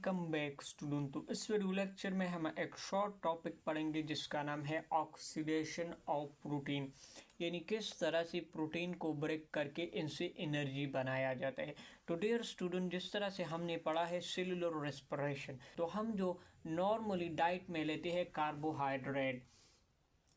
Welcome back student. तो इस video lecture में हम एक शॉर्ट टॉपिक पढ़ेंगे जिसका नाम है ऑक्सीडेशन ऑफ प्रोटीन, यानी किस तरह से प्रोटीन को ब्रेक करके इनसे एनर्जी बनाया जाता है। तो डियर स्टूडेंट, जिस तरह से हमने पढ़ा है सेलुलर रेस्पिरेशन, तो हम जो नॉर्मली डाइट में लेते हैं कार्बोहाइड्रेट,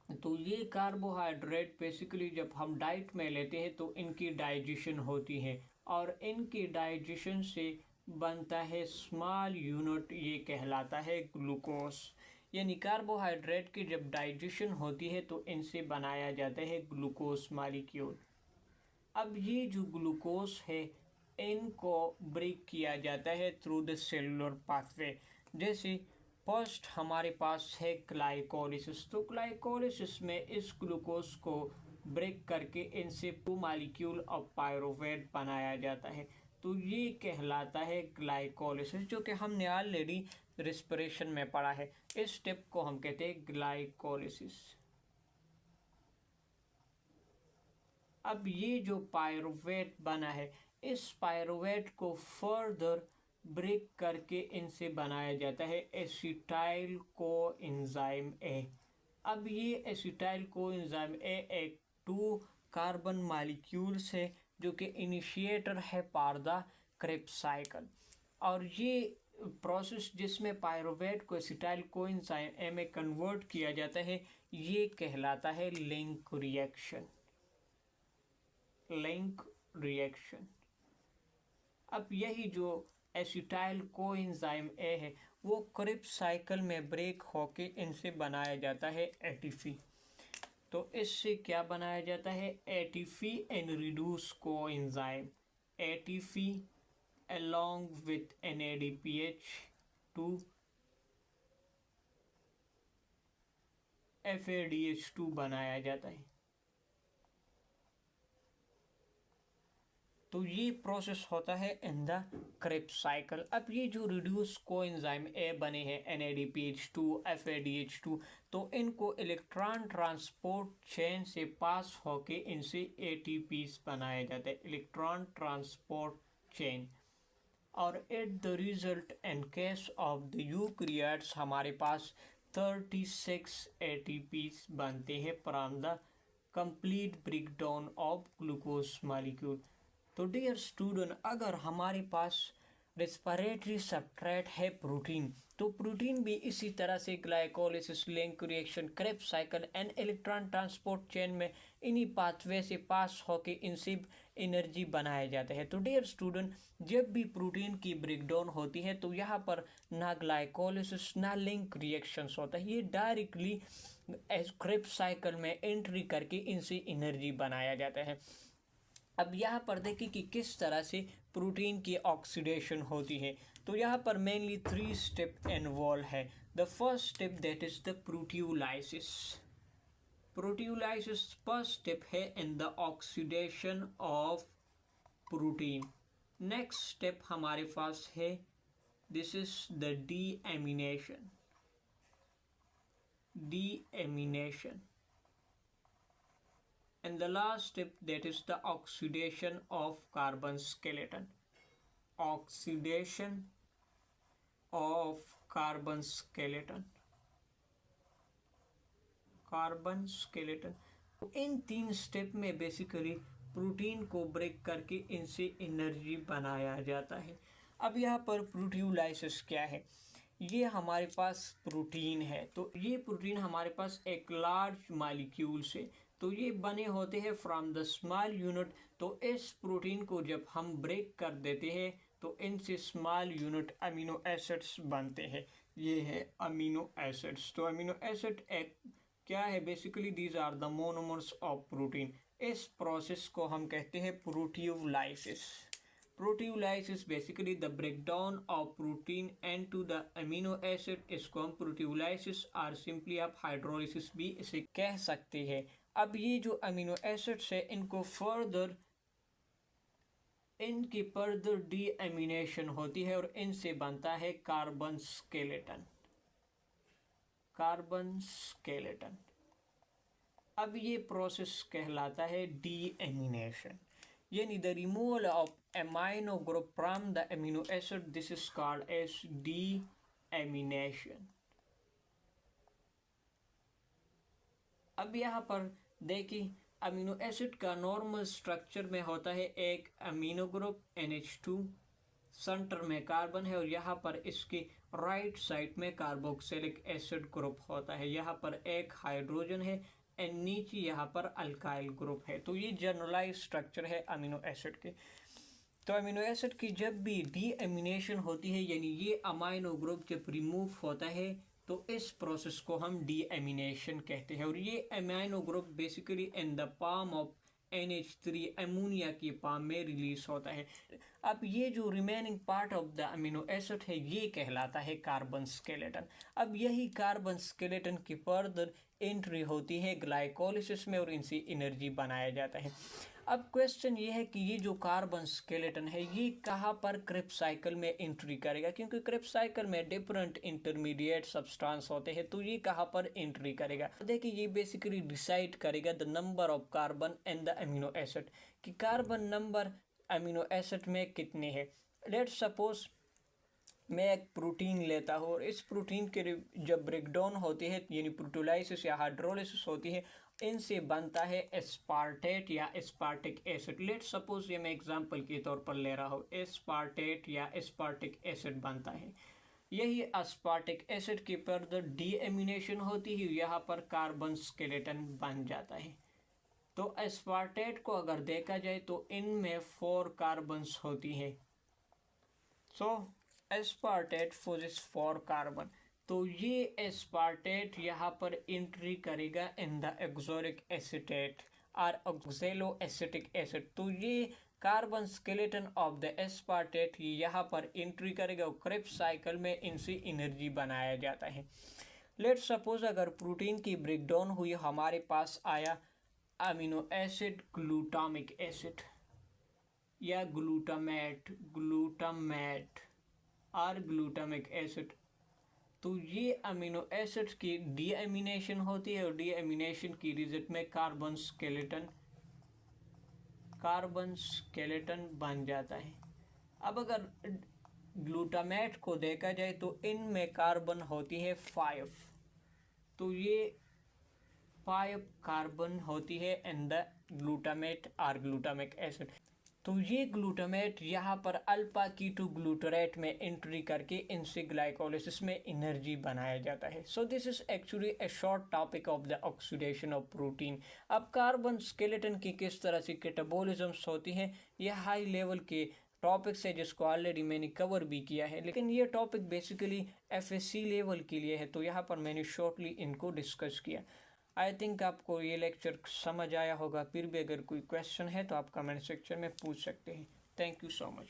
तो ये कार्बोहाइड्रेट बेसिकली जब हम डाइट में लेते हैं तो इनकी डाइजेशन होती है और इनकी डाइजेशन से बनता है स्मॉल यूनिट, ये कहलाता है ग्लूकोज। यानी कार्बोहाइड्रेट की जब डाइजेशन होती है तो इनसे बनाया जाता है ग्लूकोज मॉलिक्यूल। अब ये जो ग्लूकोज है इनको ब्रेक किया जाता है थ्रू द सेलुलर पाथवे। जैसे फर्स्ट हमारे पास है ग्लाइकोलिसिस, तो ग्लाइकोलिसिस में इस ग्लूकोज को ब्रेक करके इनसे टू मॉलिक्यूल ऑफ पायरुवेट बनाया जाता है, तो ये कहलाता है ग्लाइकोलिसिस, जो कि हमने ऑलरेडी रेस्पिरेशन में पढ़ा है। इस स्टेप को हम कहते हैं ग्लाइकोलिसिस। अब ये जो पायरुवेट बना है, इस पायरुवेट को फर्दर ब्रेक करके इनसे बनाया जाता है एसिटाइल कोएंजाइम ए। अब ये एसिटाइल कोएंजाइम ए एक 2 कार्बन मॉलिक्यूल्स है जो कि इनिशिएटर है फॉर द क्रेब्स साइकिल, और ये प्रोसेस जिसमें पायरुवेट को एसिटाइल कोएंजाइम ए में कन्वर्ट किया जाता है ये कहलाता है लिंक रिएक्शन। Link reaction. अब यही जो एसिटाइल कोएंजाइम ए है वो क्रेब्स साइकिल में ब्रेक होके इनसे बनाया जाता है एटीपी। तो इससे क्या बनाया जाता है? ATP and reduce coenzyme. ATP along with NADPH2 FADH2 बनाया जाता है। तो ये प्रोसेस होता है इन द क्रेब्स साइकिल। अब ये जो रिड्यूस कोएंजाइम ए बने हैं NADPH2 FADH2, तो इनको इलेक्ट्रॉन ट्रांसपोर्ट चेन से पास होके इनसे ATPs बनाया जाता है, इलेक्ट्रॉन ट्रांसपोर्ट चेन। और at the result in case of the eukaryotes हमारे पास 36 ATPs बनते हैं from the complete breakdown of glucose molecule. तो डियर स्टूडेंट, अगर हमारे पास रेस्पिरेटरी सबस्ट्रेट है प्रोटीन, तो प्रोटीन भी इसी तरह से glycolysis, link reaction, Krebs cycle and electron transport chain में इन्हीं पाथवे से पास होके इनसे एनर्जी बनाया जाता है। तो डियर स्टूडेंट, जब भी प्रोटीन की ब्रेकडाउन होती है तो यहाँ पर ना ग्लाइकोलिसिस ना लिंक रिएक्शंस होता है, ये डायरेक्टली क्रेब्स साइकिल में एंट्री करके इनसे एनर्जी बनाया जाता है। अब यहाँ पर देखिए कि किस तरह से प्रोटीन की ऑक्सीडेशन होती है। तो यहाँ पर मेनली 3 स्टेप इन्वॉल्व है। The first step that is the proteolysis. Proteolysis first step है in the oxidation of protein. Next step हमारे पास है, this is the deamination. Deamination. And the last step, that is the oxidation of carbon skeleton. Oxidation of carbon skeleton. Carbon skeleton. In 3 step में basically protein को break करके इनसे energy बनाया जाता है। अब यहाँ पर प्रोटियोलाइसिस क्या है? ये हमारे पास प्रोटीन है, तो ये प्रोटीन हमारे पास एक लार्ज मॉलिक्यूल से, तो ये बने होते हैं फ्रॉम द स्मॉल यूनिट। तो इस प्रोटीन को जब हम ब्रेक कर देते हैं तो इनसे स्मॉल यूनिट अमीनो एसिड्स बनते हैं। ये है अमीनो एसिड्स। तो अमीनो एसिड एक क्या है? Basically these are the monomers of protein. इस प्रोसेस को हम कहते हैं proteolysis. Proteolysis basically the breakdown of protein and to the amino acid, इसको हम प्रोटियोलाइसिस और सिंपली आप हाइड्रोलिसिस भी इसे कह सकते हैं। अब ये जो अमीनो एसिड्स है इनको इनकी फर्दर डीएमिनेशन होती है और इनसे बनता है कार्बन स्केलेटन। Carbon skeleton. अब ये प्रोसेस कहलाता है डीएमिनेशन। यानी the removal of amino group from the amino acid, this is called as deamination. अब यहाँ पर देखिए अमीनो एसिड का नॉर्मल स्ट्रक्चर में होता है एक अमीनो ग्रुप NH2, सेंटर में कार्बन है और यहाँ पर इसके राइट साइड में कार्बोक्सिलिक एसिड ग्रुप होता है, यहाँ पर एक हाइड्रोजन है एंड नीचे यहाँ पर अल्काइल ग्रुप है। तो ये जनरलाइज स्ट्रक्चर है अमीनो एसिड के। तो अमीनो एसिड की जब भी डीएमिनेशन होती है यानी ये अमाइनो ग्रुप जब रिमूव होता है तो इस प्रोसेस को हम डीएमिनेशन कहते हैं। और ये amino group basically in the form of NH3 ammonia की फॉर्म में रिलीज होता है। अब ये जो remaining part of the amino acid है ये कहलाता है कार्बन स्केलेटन। अब यही कार्बन स्केलेटन की फर्दर एंट्री होती है ग्लाइकोलिसिस में और इनसे एनर्जी बनाया जाता है। अब क्वेश्चन ये है कि ये जो कार्बन स्केलेटन है ये कहाँ पर क्रिब्स साइकिल में एंट्री करेगा, क्योंकि क्रिब्स साइकिल में डिफरेंट इंटरमीडिएट सब्सटेंस होते हैं, तो ये कहाँ पर एंट्री करेगा। देखिए ये बेसिकली डिसाइड करेगा the number of carbon in the amino acid, कि कार्बन नंबर अमीनो एसिड में कितने हैं। लेट्स सपोज मैं एक प्रोटीन लेता हूँ और इस प्रोटीन के जब ब्रेकडाउन होती है यानी प्रोटोलाइसिस या हाइड्रोलिसिस होती है, इनसे बनता है एस्पार्टेट या एस्पार्टिक एसिड। लेट सपोज ये मैं एग्जांपल के तौर पर ले रहा हूँ, एस्पार्टेट या एस्पार्टिक एसिड बनता है। यही एस्पार्टिक एसिड की फर्दर डीएमिनेशन होती है, यहाँ पर कार्बन स्केलेटन बन जाता है। तो एस्पार्टेट को अगर देखा जाए तो इनमें 4 कार्बन्स होती है। सो एस्पार्टेट फोर्स 4 कार्बन। तो ये एस्पार्टेट यहाँ पर एंट्री करेगा इन द एक्सोरिक एसिटेट और ऑक्जेलो एसिटिक एसिड। तो ये carbon skeleton of the aspartate यहाँ पर एंट्री करेगा और क्रिब्स साइकिल में इनसे एनर्जी बनाया जाता है। लेट सपोज अगर प्रोटीन की ब्रेकडाउन हुई, हमारे पास आया अमीनो एसिड ग्लूटामिक एसिड या ग्लूटामेट और ग्लूटामिक एसिड। तो ये अमीनो एसिड्स की डीएमिनेशन होती है और डीएमिनेशन की रिजल्ट में कार्बन स्केलेटन बन जाता है। अब अगर ग्लूटामेट को देखा जाए तो इनमें कार्बन होती है 5। तो ये 5 कार्बन होती है इन द ग्लूटामेट और ग्लूटामिक एसिड। तो ये ग्लूटामेट यहाँ पर अल्फा कीटो ग्लूटरेट में एंट्री करके इनसे ग्लाइकोलिसिस में एनर्जी बनाया जाता है। So this is actually A short topic of the oxidation of protein. अब कार्बन स्केलेटन की किस तरह से कैटाबॉलिज्म्स होती हैं, यह हाई लेवल के टॉपिक्स है जिसको ऑलरेडी मैंने कवर भी किया है, लेकिन ये टॉपिक बेसिकली FSC लेवल के लिए है, तो यहाँ पर मैंने शॉर्टली इनको डिस्कस किया। आई थिंक आपको ये लेक्चर समझ आया होगा। फिर भी अगर कोई क्वेश्चन है तो आप कमेंट सेक्शन में पूछ सकते हैं। Thank you so much.